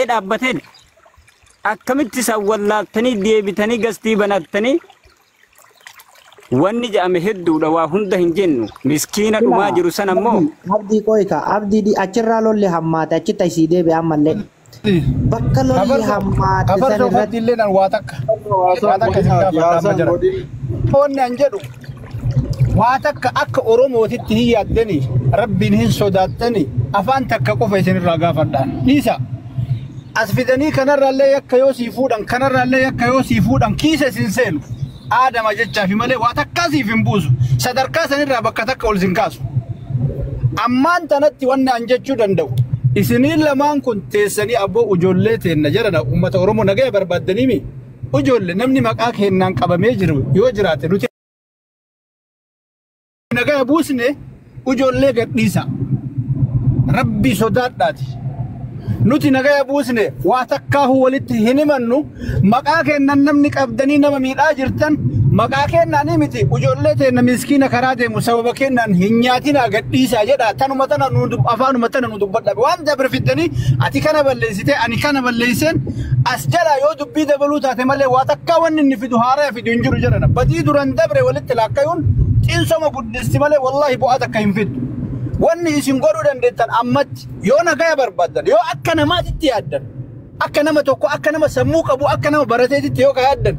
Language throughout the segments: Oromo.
dhaabbateen akkamitti sawwallaatanii deebitanii gastii banattanii wanni jedhame hedduudha waa hunda hin jennu miskiina dhumaa jiru san ammoo abdii qoyka abdii achirraa lolli hammaate achitti isii deebi'e ammallee bakka lolli hammaate san irratti illee nan waa takka wanni an jedhu waa takka akka oromootitti hin yaaddanii rabbiin hin sodaattanii afaan takka qofa isinirraa gaafadhaan dhiisa as fidanii kanarraallee yakka yoo sii fuudhan kanarraallee yakka yoo sii fuudhan kiisa isin seenu aadama jechaa fi malee waa takkaa siif hin buusu sadarkaa sanirraa bakka takka ol sin kaasu ammaan tanatti wanni an jechuu danda'u isiniin lamaan kun teessanii abboo ijoollee teenna jedhana uummata oromoo nagaya barbaaddanii mi ijoollee namni maqaa kennaan qabamee jiru yoo jiraate nuti nagaya buusne ijoollee gadhiisa rabbi sodaadhaati nuti nagaya buusne waa takkaa walitti hin himannu maqaa kennan namni qabdanii nama miidhaa jirtan maqaa kennaanii miti ijoollee teenna miskiina karaa deemu sababa kennan hin nyaatinaa gadhiisaa jedha tanuma tana nu afaanuma tana nu dubbadha waan dabre fiddanii ati kana balleessite ani kana balleesseen as jala yoo dubbii dabaluu taate malee waa takkaa wanni inni fidu haaraa fidu hin jiru jedhana badii duran dabre walitti laakkayuun xinsoma guddisti malee wallaahi bu'aa takka hin fiddu wanni isin godhuu dandeettan ammatti yoo nagaya barbaadan yoo akka namaatitti yaaddan akka nama tokko akka nama sammuu qabu akka nama barateetitti yoo yaaddan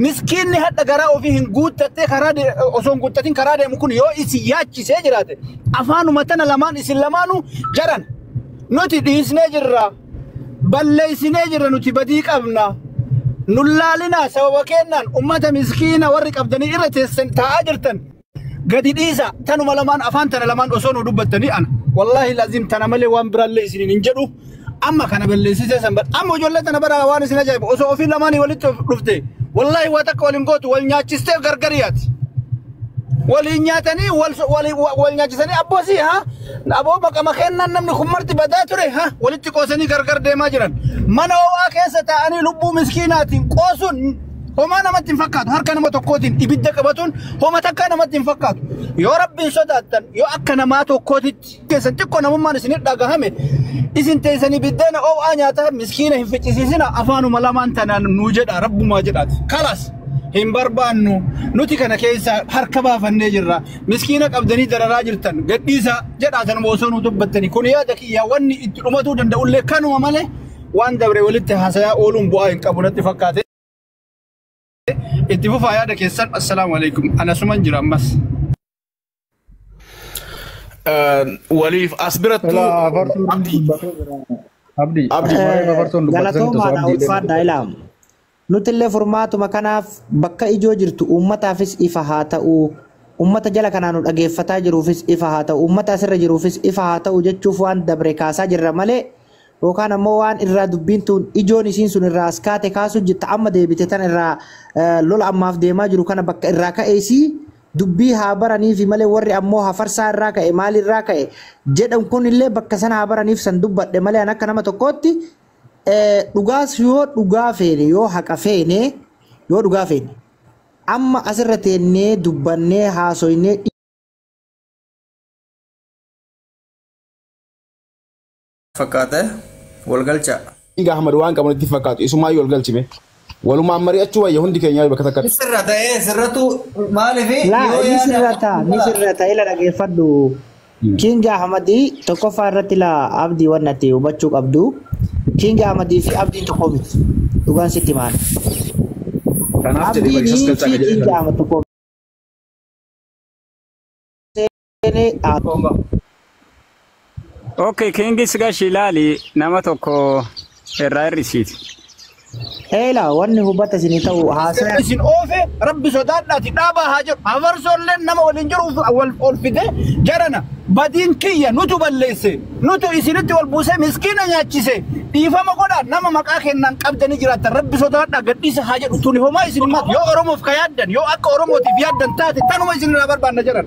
miskiinni hadda garaa ofii hin guuttattee karaa osoo hin guuttatin karaa deemu kun yoo isin yaachisee jiraate afaanuma tana lamaan isin lamaanuu jaran nuti dhiisnee jirra balleessinee jirra nuti badii qabna nullaalinaa sababa kennaan ummata miskiina warri qabdanii irra teessan taa'aa jirtan gadi dhiisa tanuma lamaan afaan tana lamaan osoo nu dubbattanii ana wallahi lazim tana malee waan biraallee isiniin hin jedhu amma kana balleessisee san amma ijoollee tana bara waan isin ajaa'ibu osoo ofii lamaanii walitti dhufte wallahi waa takka waliin gootu wal nyaachistee gargariyaati waliin nyaatanii wal nyaachisanii abboosii ha aboo maqama kennan namni kun marti badaa ture ha walitti qoosanii gargar deemaa jiran mana ho'aa keessa taa'anii lubbuu miskiinaatiin qoosuun homa namatti hin fakkaatu harka nama tokkootiin ibidda qabatuun homa takka namatti hin fakkaatu yoo rabbiin sodaattan yoo akka namaa tokkootitti keessan xiqqoo namummaan isin dhagahame isin teessanii biddeena ho'aa nyaata miskiina hin ficcisiisina afaanuma lamaan tanaan nuu jedha rabbumaa jedhaati kalas hin barbaannu nuti kana keessa harka baafannee jirra miskiina qabdanii dararaa jirtan gadhiisa jedhaatan osoo nu dubbattanii kun yaada kiyyaa wanni itti dhumatuu danda'ullee kanuma malee waan dabre walitti haasayaa ooluun bu'aa hin qabu natti fakkaate itti fufaa yaada keessan assalaamu alaikum ana suman jira ammas waliif as birattu abdi galatooma ulfaadha ilaam nutillee furmaatuma kanaaf bakka ijoo jirtu uummataafis ifa haa ta'u uummata jala kanaan nu dhageeffataa jiruufis ifa haa ta'u uummata asirra jiruufis ifa haa ta'u jechuuf waan dabre kaasaa jirra malee yookaan ammoo waan irraa dubbiin tun ijoon isiin sun irraa as kaate kaasuu jirta amma deebite tan irraa lola ammaaf deemaa jiru kana bakka irraa ka'eesii dubbii haa baraniif malee warri ammoo hafarsaa irraa ka'e maal irraa ka'e jedhan kun illee bakka sana haa baraniif san dubbadhe malee an akka nama tokkootti dhugaas yoo dhugaa feene yoo haqa feene yoo dhugaa feene amma asirra teennee dubbannee haasoynee fakkaate walgalcha iga Ahmad waan qabu itti fakkaatu isumaa yoo walgalchime walumaa mari'achuu wayya hundi keenya bakka takka sirra ta'ee sirratu maalifi ni sirrata ila dhageeffadhu King Ahmadi tokkoffaa irratti la abdii wannatti hubachuu qabdu King Ahmadi fi abdii tokko miti dhugaan sitti maal kanaaf jedhee bakka sakka jedhee King Ahmad tokko okay King Sigashi Lali nama tokko irraa irrisiiti Ela wanni hubata sini ta'u haasaya isin oofe rabbi sodaadhaati dhaabaa haa jedhu hafarsoolleen nama waliin jiru ol fide jarana badiin kiyya nutu balleesse nutu isinitti wal buuse miskiina nyaachise dhiifama godha nama maqaa kennan qabdanii jiraatan rabbi sodaadhaa gadhiisa haa jedhu tuni homaa isin himaatu yoo oromoof ka yaaddan yoo akka oromootiif yaaddan taate tanuma isin irraa barbaanna jaran